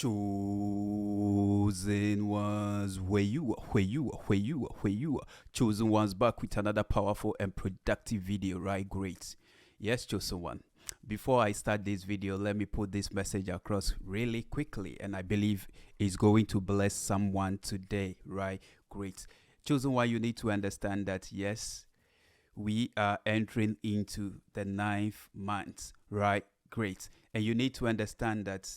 Chosen ones, where you are. Chosen ones back with another powerful and productive video, right? Great. Yes, chosen one. Before I start this video, let me put this message across really quickly, and I believe it's going to bless someone today, right? Great. Chosen one, you need to understand that yes, we are entering into the 9th month, right? Great. And you need to understand that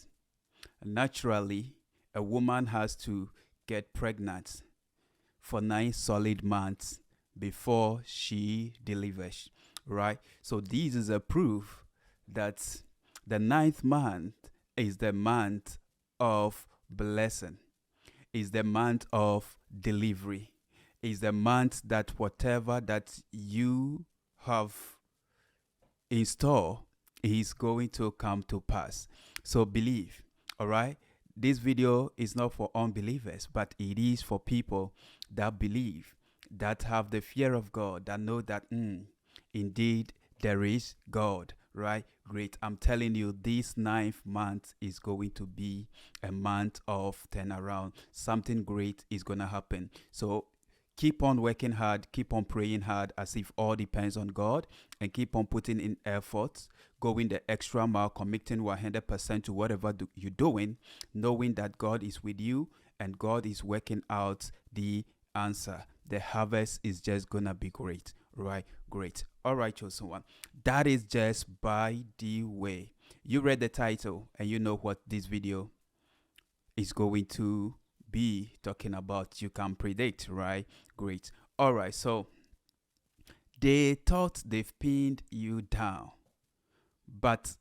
naturally, a woman has to get pregnant for 9 solid months before she delivers, right? So this is a proof that the 9th month is the month of blessing, is the month of delivery, is the month that whatever that you have in store is going to come to pass. So believe, all right? This video is not for unbelievers, but it is for people that believe, that have the fear of God, that know that indeed there is God, right? Great. I'm telling you, this 9th month is going to be a month of turnaround. Something great is going to happen. So keep on working hard, keep on praying hard as if all depends on God, and keep on putting in efforts, going the extra mile, committing 100% to whatever you're doing, knowing that God is with you and God is working out the answer. The harvest is just gonna be great, right? Great. All right, chosen one. That is just by the way. You read the title and you know what this video is going to be talking about. You can predict, right? Great. All right, so they thought they've pinned you down, but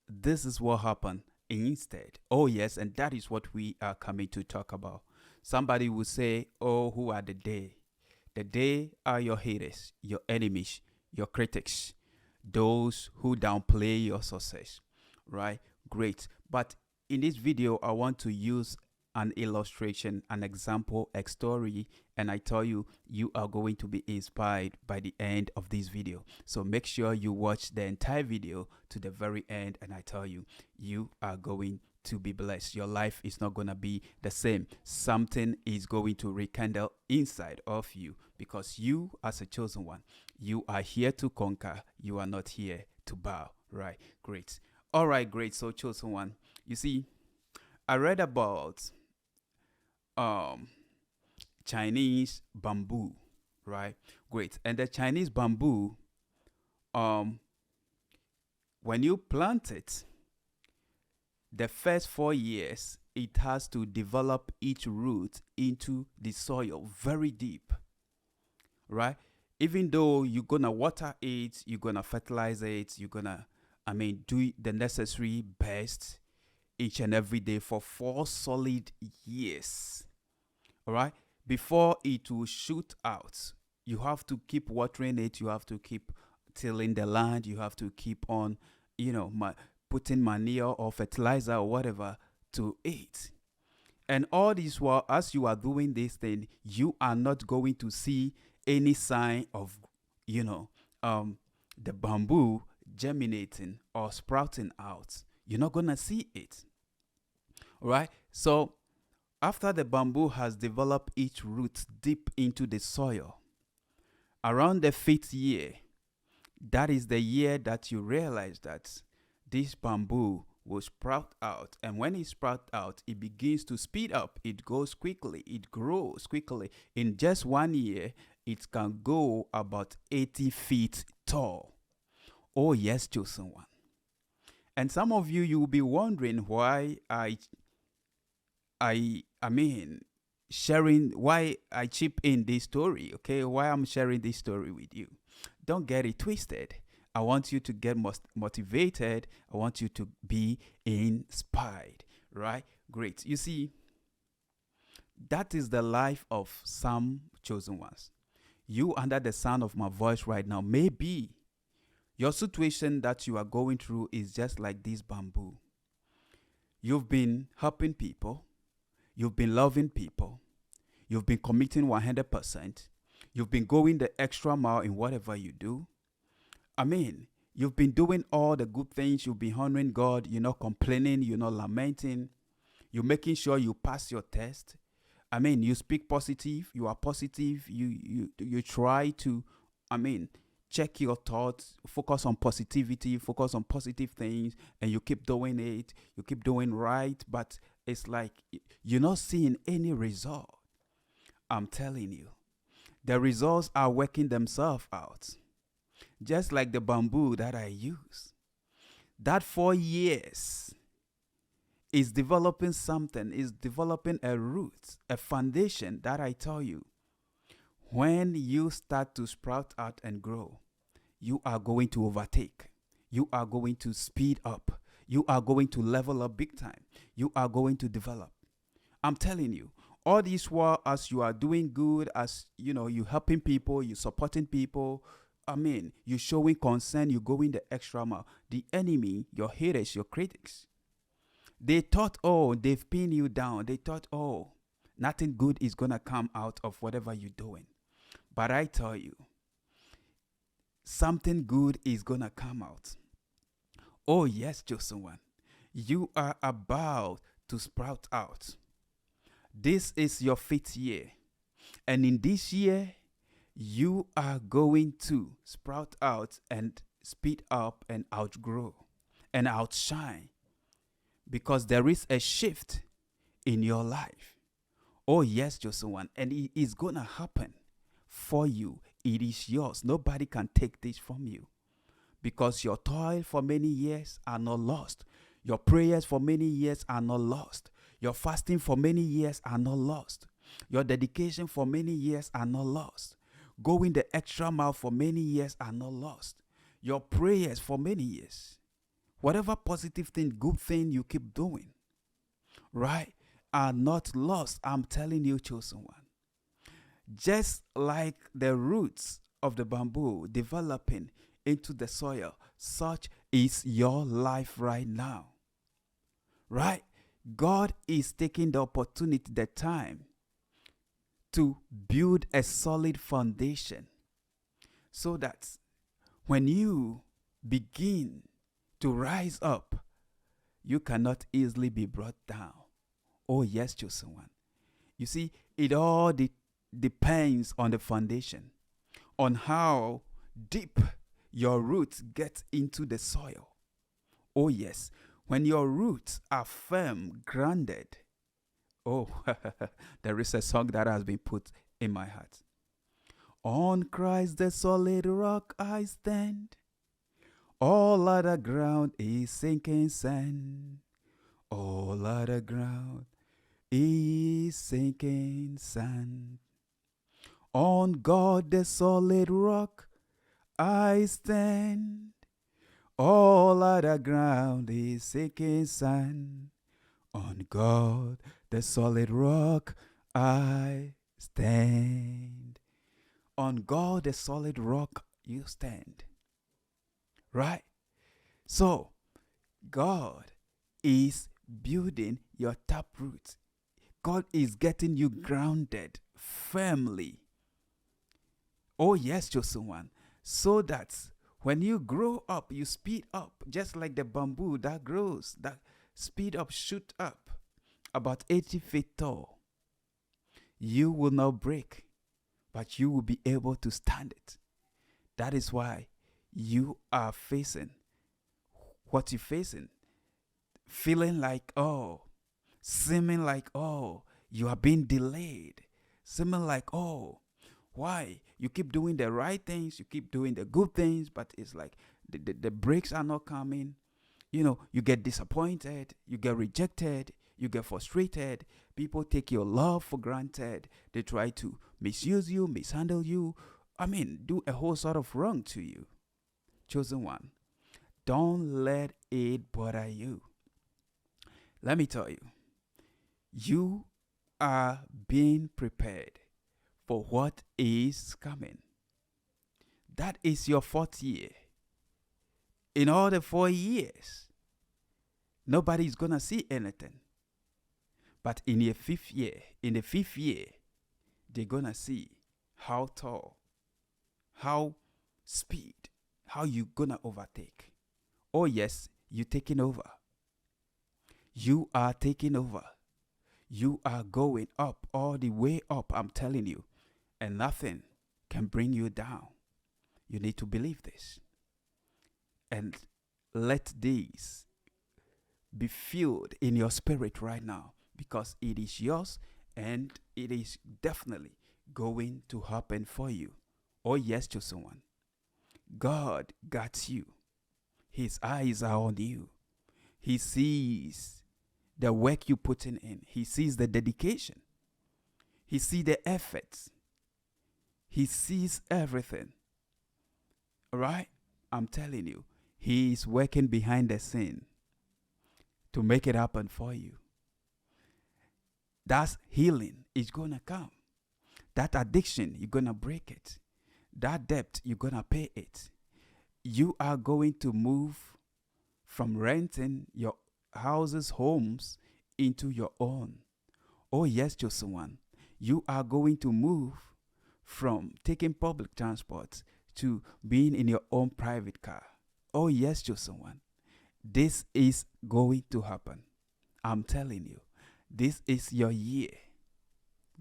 this is what happened instead. Oh yes, and that is what we are coming to talk about. Somebody will say, oh, who are the they? The they are your haters, your enemies, your critics, those who downplay your success, right? Great. But in this video, I want to use an illustration, an example, a story, and I tell you, you are going to be inspired by the end of this video. So make sure you watch the entire video to the very end, and I tell you, you are going to be blessed. Your life is not going to be the same. Something is going to rekindle inside of you, because you, as a chosen one, you are here to conquer. You are not here to bow, right? Great. All right, great. So chosen one, you see, I read about um Chinese bamboo, right? Great. And the Chinese bamboo, um when you plant it, the first 4 years it has to develop its root into the soil very deep, right? Even though you're gonna water it, you're gonna fertilize it, you're gonna do the necessary best each and every day for 4 solid years, all right, before it will shoot out. You have to keep watering it, you have to keep tilling the land, you have to keep on, putting manure or fertilizer or whatever to it. And all this while, as you are doing this thing, you are not going to see any sign of, the bamboo germinating or sprouting out. You're not gonna see it, right? So after the bamboo has developed its roots deep into the soil, around the 5th year, that is the year that you realize that this bamboo will sprout out. And when it sprouts out, it begins to speed up. It goes quickly. It grows quickly. In just 1 year, it can go about 80 feet tall. Oh yes, chosen one. And some of you will be wondering why I mean, sharing, why I chip in this story, okay? Why I'm sharing this story with you. Don't get it twisted. I want you to get motivated. I want you to be inspired, right? Great. You see, that is the life of some chosen ones. You, under the sound of my voice right now, maybe your situation that you are going through is just like this bamboo. You've been helping people. You've been loving people. You've been committing 100%. You've been going the extra mile in whatever you do. You've been doing all the good things. You've been honoring God. You're not complaining. You're not lamenting. You're making sure you pass your test. I mean, you speak positive, you are positive, you try to, I mean, check your thoughts, focus on positivity, focus on positive things, and you keep doing it, you keep doing right, but it's like you're not seeing any result. I'm telling you, the results are working themselves out. Just like the bamboo that I use. That 4 years is developing something, is developing a root, a foundation that I tell you. When you start to sprout out and grow, you are going to overtake. You are going to speed up. You are going to level up big time. You are going to develop. I'm telling you, all this while as you are doing good, as you know, you helping people, you supporting people, I mean, you showing concern, you going the extra mile. The enemy, your haters, your critics, they thought, oh, they've pinned you down. They thought, oh, nothing good is gonna come out of whatever you're doing. But I tell you, something good is gonna come out. Oh yes, chosen one, you are about to sprout out. This is your 5th year, and in this year, you are going to sprout out and speed up and outgrow and outshine because there is a shift in your life. Oh, yes, chosen one, and it is going to happen for you. It is yours. Nobody can take this from you because your toil for many years are not lost. Your prayers for many years are not lost. Your fasting for many years are not lost. Your dedication for many years are not lost. Going the extra mile for many years are not lost. Your prayers for many years, whatever positive thing, good thing you keep doing, right, are not lost. I'm telling you, chosen one. Just like the roots of the bamboo developing into the soil, such is your life right now. Right? God is taking the opportunity, the time to build a solid foundation so that when you begin to rise up, you cannot easily be brought down. Oh, yes, chosen one. You see, it all depends on the foundation, on how deep your roots get into the soil. Oh, yes, when your roots are firm, grounded. Oh, there is a song that has been put in my heart. On Christ the solid rock I stand. All other ground is sinking sand. All other ground is sinking sand. On God the solid rock I stand. All other ground is sinking sand. On God the solid rock I stand. On God the solid rock you stand. Right? So, God is building your taproot. God is getting you grounded firmly. Oh, yes, chosen one. So that when you grow up, you speed up, just like the bamboo that grows, that speed up, shoot up about 80 feet tall. You will not break, but you will be able to stand it. That is why you are facing what you're facing, feeling like, oh, seeming like, oh, you are being delayed, seeming like, oh, why? You keep doing the right things, you keep doing the good things, but it's like the breaks are not coming. You know, you get disappointed, you get rejected, you get frustrated. People take your love for granted. They try to misuse you, mishandle you. I mean, do a whole sort of wrong to you. Chosen one, don't let it bother you. Let me tell you, you are being prepared for what is coming. That is your 4th year. In all the 4 years, nobody's gonna see anything. But in the 5th year, they're gonna see how tall, how speed, how you gonna overtake. Oh yes, you taking over. You are taking over. You are going up, all the way up, I'm telling you, and nothing can bring you down. You need to believe this. And let these be filled in your spirit right now, because it is yours and it is definitely going to happen for you. Oh, yes, to someone. God got you. His eyes are on you. He sees the work you putting in. He sees the dedication. He sees the efforts. He sees everything. All right? I'm telling you, He is working behind the scene to make it happen for you. That healing is going to come. That addiction, you're going to break it. That debt, you're going to pay it. You are going to move from renting your houses, homes, into your own. Oh, yes, Joshua. You are going to move from taking public transport to being in your own private car. Oh, yes, Joshua. This is going to happen. I'm telling you, this is your year.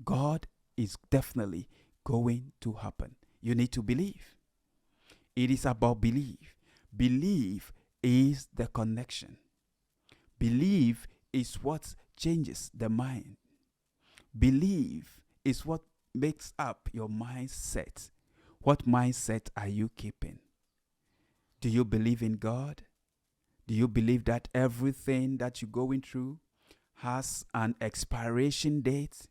God is definitely going to happen. You need to believe. It is about belief. Belief is the connection. Belief is what changes the mind. Belief is what makes up your mindset. What mindset are you keeping? Do you believe in God? Do you believe that everything that you're going through has an expiration date?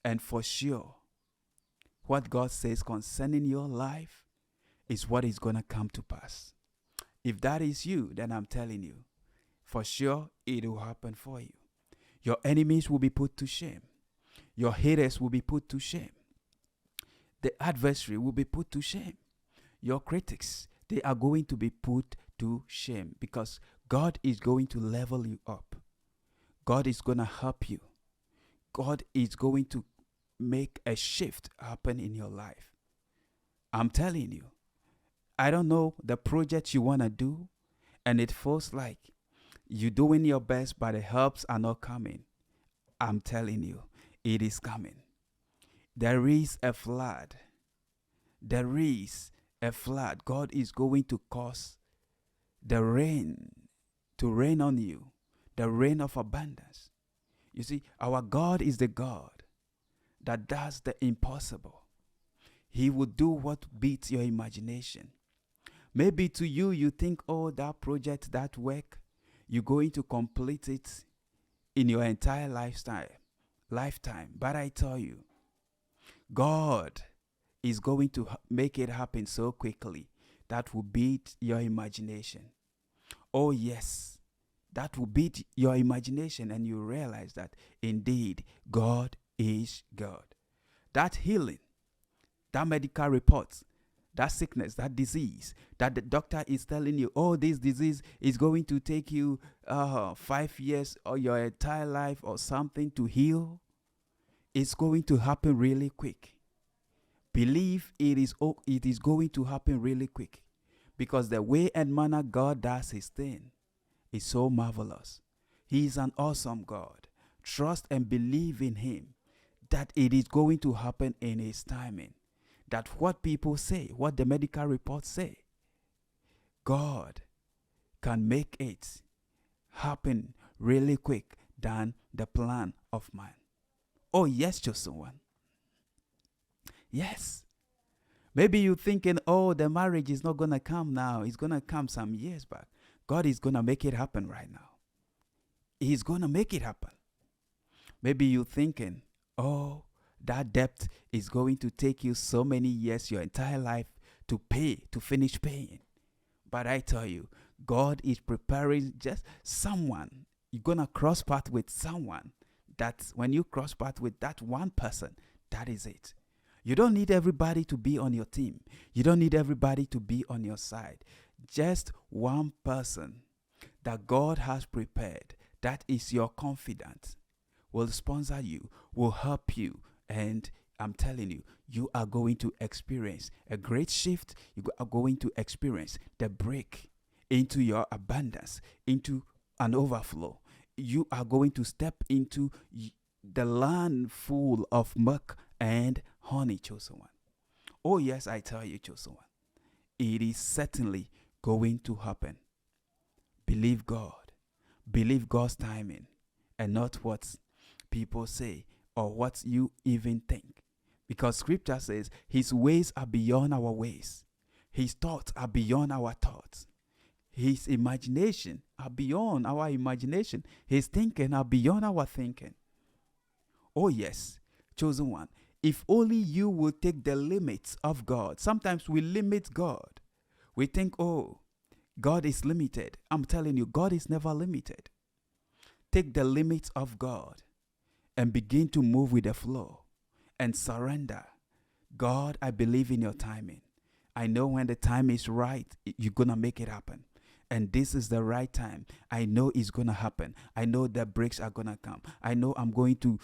And for sure, what God says concerning your life is what is going to come to pass. If that is you, then I'm telling you, for sure it will happen for you. Your enemies will be put to shame. Your haters will be put to shame. The adversary will be put to shame. Your critics, they are going to be put to shame, because God is going to level you up. God is going to help you. God is going to make a shift happen in your life. I'm telling you, I don't know the project you want to do, and it feels like you're doing your best, but the helps are not coming. I'm telling you, it is coming. There is a flood. There is a flood. God is going to cause the rain to rain on you, the rain of abundance. You see, our God is the God that does the impossible. He will do what beats your imagination. Maybe to you, you think, oh, that project, that work, you're going to complete it in your entire lifetime. But I tell you, God is going to make it happen so quickly that will beat your imagination. Oh, yes, that will beat your imagination, and you realize that indeed God is God. That healing, that medical report, that sickness, that disease, that the doctor is telling you, oh, this disease is going to take you 5 years or your entire life or something to heal, it's going to happen really quick. Believe it is going to happen really quick, because the way and manner God does His thing is so marvelous. He is an awesome God. Trust and believe in Him that it is going to happen in His timing. That what people say, what the medical reports say, God can make it happen really quick than the plan of man. Oh, yes, chosen one. Yes. Maybe you're thinking, oh, the marriage is not going to come now. It's going to come some years back. God is going to make it happen right now. He's going to make it happen. Maybe you're thinking, oh, that debt is going to take you so many years, your entire life, to pay, to finish paying. But I tell you, God is preparing just someone. You're going to cross path with someone. That when you cross path with that one person, that is it. You don't need everybody to be on your team. You don't need everybody to be on your side. Just one person that God has prepared, that is your confidant, will sponsor you, will help you. And I'm telling you, you are going to experience a great shift. You are going to experience the break into your abundance, into an overflow. You are going to step into the land full of milk and honey, chosen one. Oh, yes, I tell you, chosen one. It is certainly going to happen. Believe God. Believe God's timing and not what people say or what you even think. Because scripture says his ways are beyond our ways. His thoughts are beyond our thoughts. His imagination are beyond our imagination. His thinking are beyond our thinking. Oh, yes, chosen one. If only you will take the limits of God. Sometimes we limit God. We think, oh, God is limited. I'm telling you, God is never limited. Take the limits of God and begin to move with the flow and surrender. God, I believe in your timing. I know when the time is right, you're going to make it happen. And this is the right time. I know it's going to happen. I know that breaks are going to come. I know I'm going to,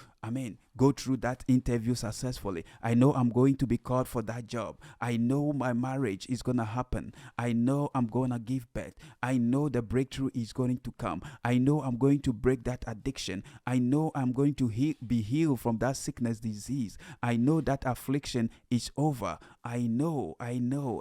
go through that interview successfully. I know I'm going to be called for that job. I know my marriage is going to happen. I know I'm going to give birth. I know the breakthrough is going to come. I know I'm going to break that addiction. I know I'm going to be healed from that sickness, disease. I know that affliction is over. I know,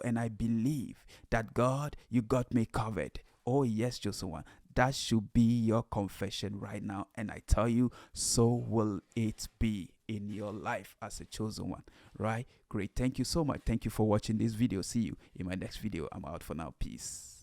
and I believe that God, you got me covered. Oh, yes, Joshua. That should be your confession right now. And I tell you, so will it be in your life as a chosen one. Right? Great. Thank you so much. Thank you for watching this video. See you in my next video. I'm out for now. Peace.